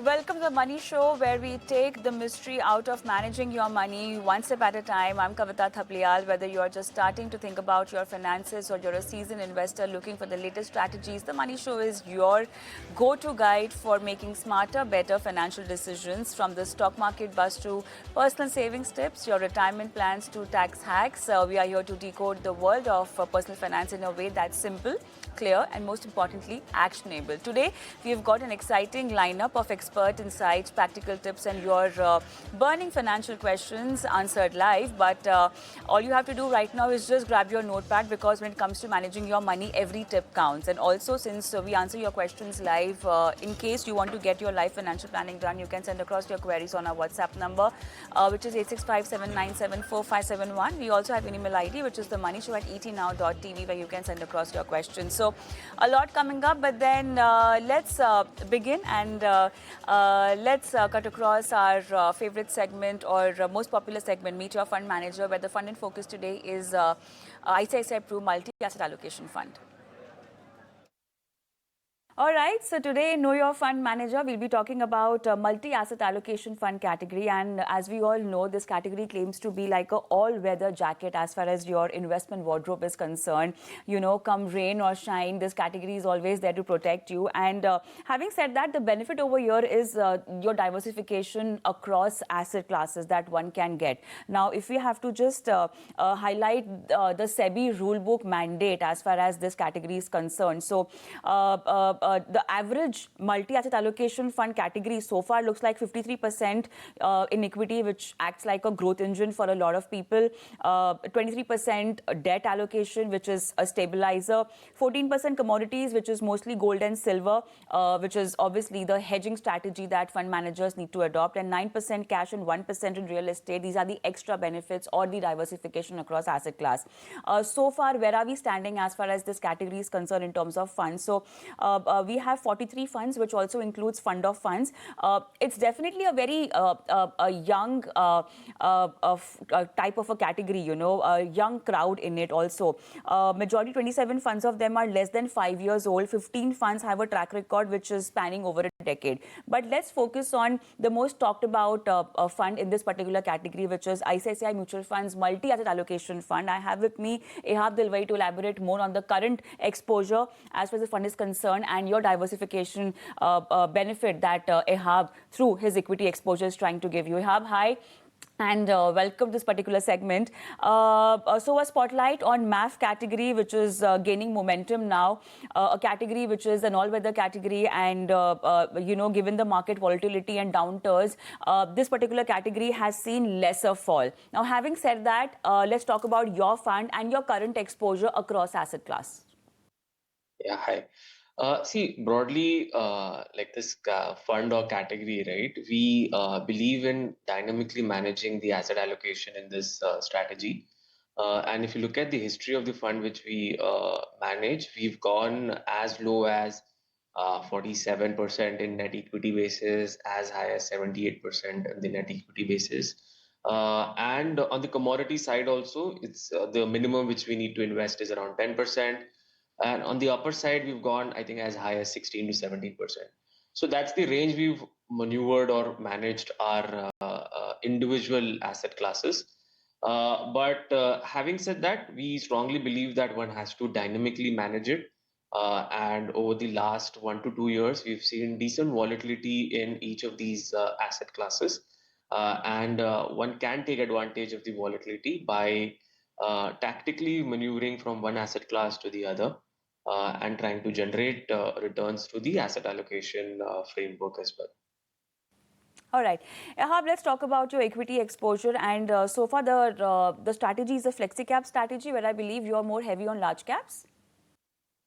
Welcome to the Money Show, where we take the mystery out of managing your money one step at a time. I'm Kavita Thapliyal. Whether you're just starting to think about your finances or you're a seasoned investor looking for the latest strategies, the Money Show is your go-to guide for making smarter, better financial decisions. From the stock market buzz to personal savings tips, your retirement plans to tax hacks, we are here to decode the world of personal finance in a way that's simple, clear, and most importantly, actionable. Today, we've got an exciting lineup of expert insights, practical tips, and your burning financial questions answered live. But all you have to do right now is just grab your notepad, because when it comes to managing your money, every tip counts. And also, since we answer your questions live, in case you want to get your live financial planning done, you can send across your queries on our WhatsApp number, which is 865-797-4571. We also have an email ID, which is themoneyshow@etnow.tv, where you can send across your questions. So a lot coming up, but then let's begin and let's cut across our favorite segment, or most popular segment, Meet Your Fund Manager, where the fund in focus today is ICICI Pru Multi-Asset Allocation Fund. All right, so today, Know Your Fund Manager, we'll be talking about multi-asset allocation fund category. And as we all know, this category claims to be like a all-weather jacket as far as your investment wardrobe is concerned. You know, come rain or shine, this category is always there to protect you. And having said that, the benefit over here is your diversification across asset classes that one can get. Now, if we have to just highlight the SEBI rulebook mandate as far as this category is concerned. So, the average multi-asset allocation fund category so far looks like 53% in equity, which acts like a growth engine for a lot of people. 23% debt allocation, which is a stabilizer. 14% commodities, which is mostly gold and silver, which is obviously the hedging strategy that fund managers need to adopt. And 9% cash and 1% in real estate. These are the extra benefits or the diversification across asset class. So far, where are we standing as far as this category is concerned in terms of funds? So, we have 43 funds, which also includes fund of funds. It's definitely a very a young type of a category, you know, a young crowd in it also. Majority 27 funds of them are less than 5 years old. 15 funds have a track record which is spanning over a decade. But let's focus on the most talked about fund in this particular category, which is ICICI Mutual Fund's Multi-Asset Allocation Fund. I have with me Ihab Dalwai to elaborate more on the current exposure as far as the fund is concerned, and your diversification benefit that Ihab, through his equity exposure, is trying to give you. Ihab, hi. And welcome to this particular segment. So a spotlight on MAF category, which is gaining momentum now, a category which is an all-weather category, and you know, given the market volatility and downturns, this particular category has seen lesser fall. Now, having said that, let's talk about your fund and your current exposure across asset class. Yeah, hi. See, broadly, like this fund or category, right? We believe in dynamically managing the asset allocation in this strategy. And if you look at the history of the fund which we manage, we've gone as low as 47% in net equity basis, as high as 78% in the net equity basis. And on the commodity side also, it's the minimum which we need to invest is around 10%. And on the upper side, we've gone, I think, as high as 16 to 17%. So that's the range we've maneuvered or managed our individual asset classes. But having said that, we strongly believe that one has to dynamically manage it. And over the last 1 to 2 years, we've seen decent volatility in each of these asset classes. And one can take advantage of the volatility by tactically maneuvering from one asset class to the other, and trying to generate returns through the asset allocation framework as well. All right, Ihab, let's talk about your equity exposure. And so far, the strategy is a flexi cap strategy, where I believe you are more heavy on large caps.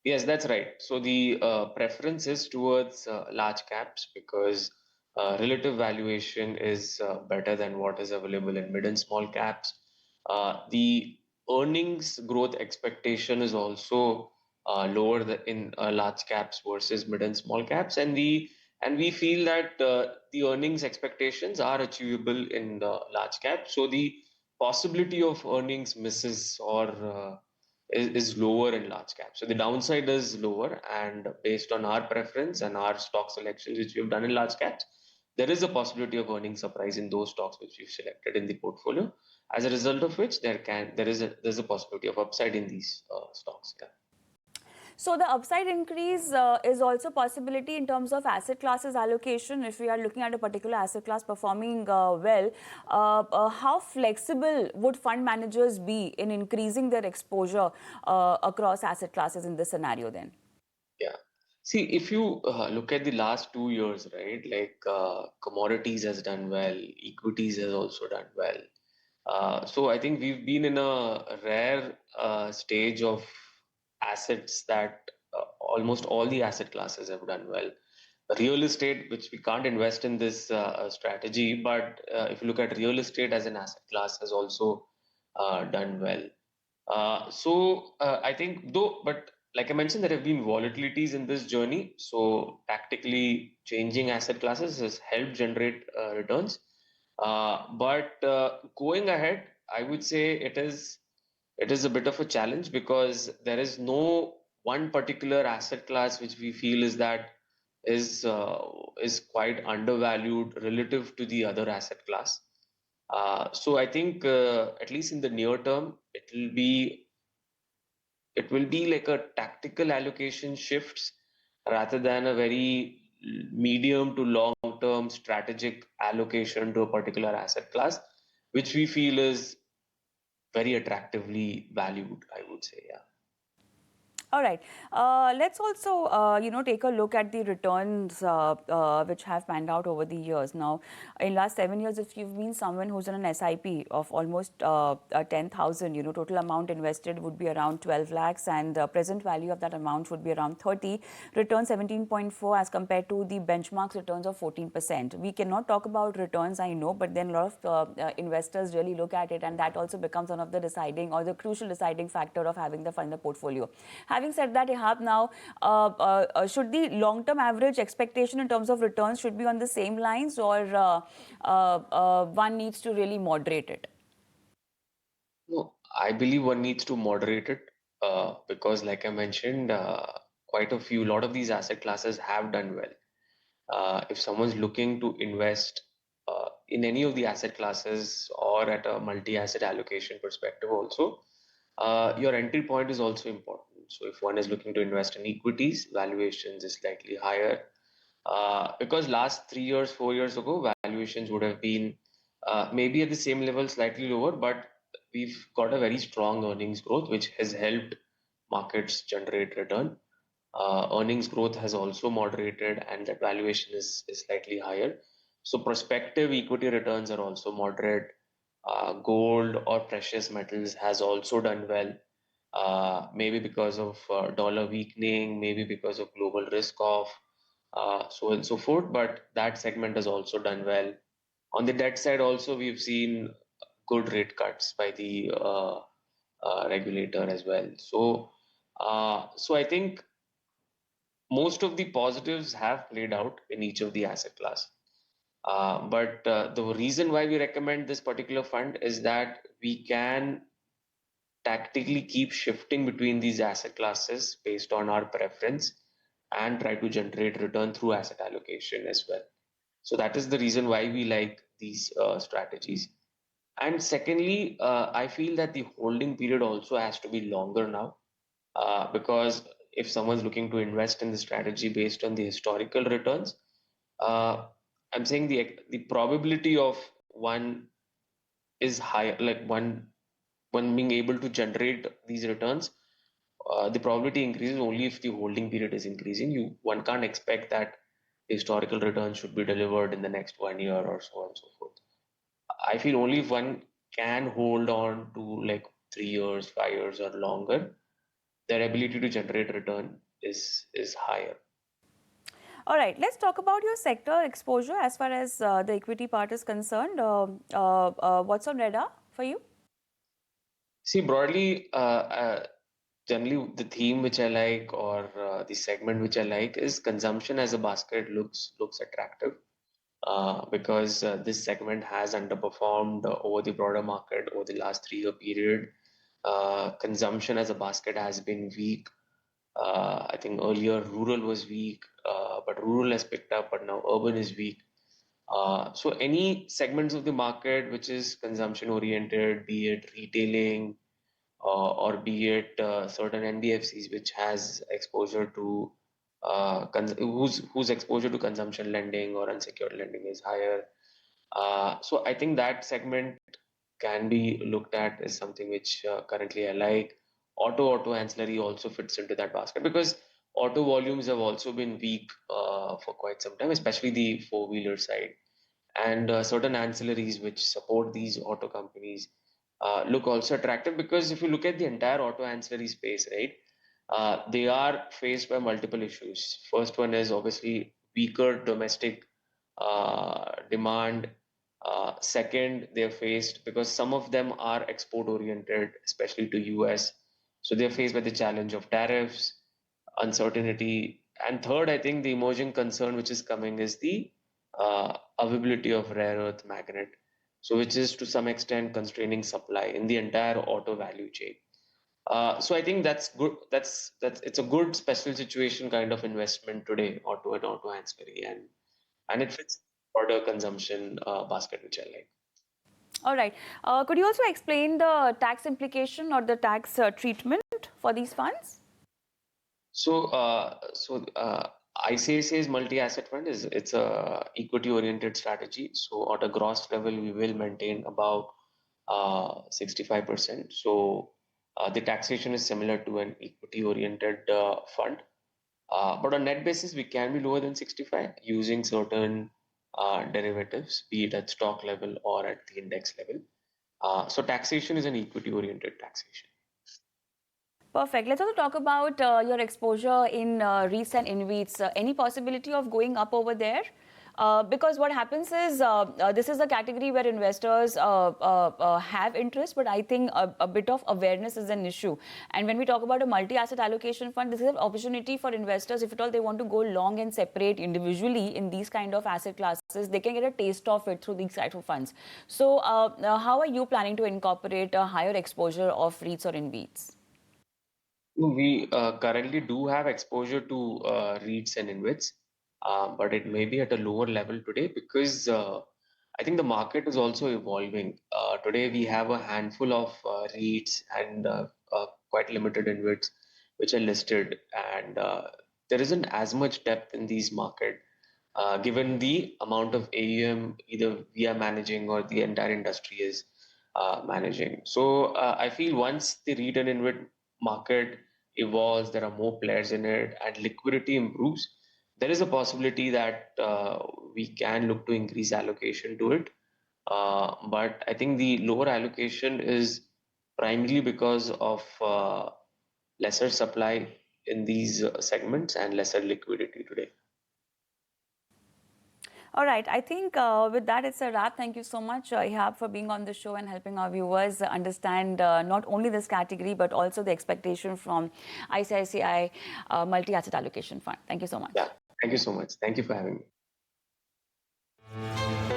Yes, that's right. So the preference is towards large caps because relative valuation is better than what is available in mid and small caps. The earnings growth expectation is also lower in large caps versus mid and small caps, and we feel that the earnings expectations are achievable in the large caps. So the possibility of earnings misses or is lower in large caps. So the downside is lower, and based on our preference and our stock selections which we've done in large caps, there is a possibility of earning surprise in those stocks which we've selected in the portfolio. As a result of which, there's a possibility of upside in these stocks. Yeah. So the upside increase is also possibility in terms of asset classes allocation. If we are looking at a particular asset class performing well, how flexible would fund managers be in increasing their exposure across asset classes in this scenario then? Yeah. See, if you look at the last 2 years, right, like commodities has done well, equities has also done well. So I think we've been in a rare stage of assets that almost all the asset classes have done well. Real estate, which we can't invest in this strategy, but if you look at real estate as an asset class, has also done well. I think though, but like I mentioned, there have been volatilities in this journey. So tactically changing asset classes has helped generate returns. But going ahead, I would say it is a bit of a challenge because there is no one particular asset class which we feel is uh, is quite undervalued relative to the other asset class. So I think at least in the near term, it will be like a tactical allocation shifts rather than a very medium to long term strategic allocation to a particular asset class, which we feel is very attractively valued, I would say. Yeah. All right. Let's also, take a look at the returns which have panned out over the years. Now, in last 7 years, if you've been someone who's on an SIP of almost 10,000, total amount invested would be around 12 lakhs, and the present value of that amount would be around 30. Return 17.4 as compared to the benchmark's returns of 14%. We cannot talk about returns, I know, but then a lot of investors really look at it, and that also becomes one of the deciding or the crucial deciding factor of having the fund in the portfolio. Having said that, Ihab, now, should the long-term average expectation in terms of returns should be on the same lines, or one needs to really moderate it? No, I believe one needs to moderate it because, like I mentioned, lot of these asset classes have done well. If someone's looking to invest in any of the asset classes or at a multi-asset allocation perspective also, your entry point is also important. So if one is looking to invest in equities, valuations is slightly higher because last 3 years, 4 years ago, valuations would have been maybe at the same level, slightly lower, but we've got a very strong earnings growth, which has helped markets generate return. Earnings growth has also moderated, and that valuation is slightly higher. So prospective equity returns are also moderate. Gold or precious metals has also done well, maybe because of dollar weakening, maybe because of global risk off, so on and so forth. But that segment has also done well. On the debt side, also we've seen good rate cuts by the regulator as well. So I think most of the positives have played out in each of the asset class. But the reason why we recommend this particular fund is that we can tactically keep shifting between these asset classes based on our preference and try to generate return through asset allocation as well. So that is the reason why we like these strategies. And secondly, I feel that the holding period also has to be longer now because if someone's looking to invest in the strategy based on the historical returns, uh, I'm saying the probability of one is higher, like one being able to generate these returns. The probability increases only if the holding period is increasing. One can't expect that historical returns should be delivered in the next 1 year or so on and so forth. I feel only if one can hold on to like 3 years, 5 years, or longer, their ability to generate return is higher. All right, let's talk about your sector exposure as far as the equity part is concerned. What's on radar for you? See, broadly, generally the theme which I like or the segment which I like is consumption as a basket looks attractive because this segment has underperformed over the broader market over the last 3 year period. Consumption as a basket has been weak. I think earlier rural was weak, but rural has picked up, but now urban is weak. So any segments of the market which is consumption oriented, be it retailing or be it certain NBFCs which has exposure to whose exposure to consumption lending or unsecured lending is higher. So I think that segment can be looked at as something which currently I like. Auto ancillary also fits into that basket because auto volumes have also been weak for quite some time, especially the four-wheeler side. And certain ancillaries which support these auto companies look also attractive because if you look at the entire auto ancillary space, right, they are faced by multiple issues. First one is obviously weaker domestic demand. Second, they're faced because some of them are export oriented, especially to US. So they're faced by the challenge of tariffs, uncertainty. And third, I think the emerging concern which is coming is the availability of rare earth magnet. So which is to some extent constraining supply in the entire auto value chain. So I think that's good. That's it's a good special situation kind of investment today, auto and auto ancillary, and it fits broader consumption basket, which I like. All right. Could you also explain the tax implication or the tax treatment for these funds? So ICICI's multi-asset fund is it's a equity-oriented strategy. So at a gross level, we will maintain about 65%. So the taxation is similar to an equity-oriented fund. But on net basis, we can be lower than 65 using certain derivatives, be it at stock level or at the index level. So taxation is an equity-oriented taxation. Perfect. Let's also talk about your exposure in REITs and InvITs. Any possibility of going up over there? Because what happens is this is a category where investors have interest, but I think a bit of awareness is an issue. And when we talk about a multi-asset allocation fund, this is an opportunity for investors. If at all they want to go long and separate individually in these kind of asset classes, they can get a taste of it through these type of funds. So how are you planning to incorporate a higher exposure of REITs or InvITs? We currently do have exposure to REITs and InvITs, but it may be at a lower level today because I think the market is also evolving. Today we have a handful of REITs and quite limited InvITs which are listed, and there isn't as much depth in these market given the amount of AUM either we are managing or the entire industry is managing. So I feel once the REIT and InvIT market evolves, there are more players in it, and liquidity improves, there is a possibility that we can look to increase allocation to it. But I think the lower allocation is primarily because of lesser supply in these segments and lesser liquidity today. All right. I think with that, it's a wrap. Thank you so much, Ihab, for being on the show and helping our viewers understand not only this category, but also the expectation from ICICI Multi-Asset Allocation Fund. Thank you so much. Yeah, thank you so much. Thank you for having me.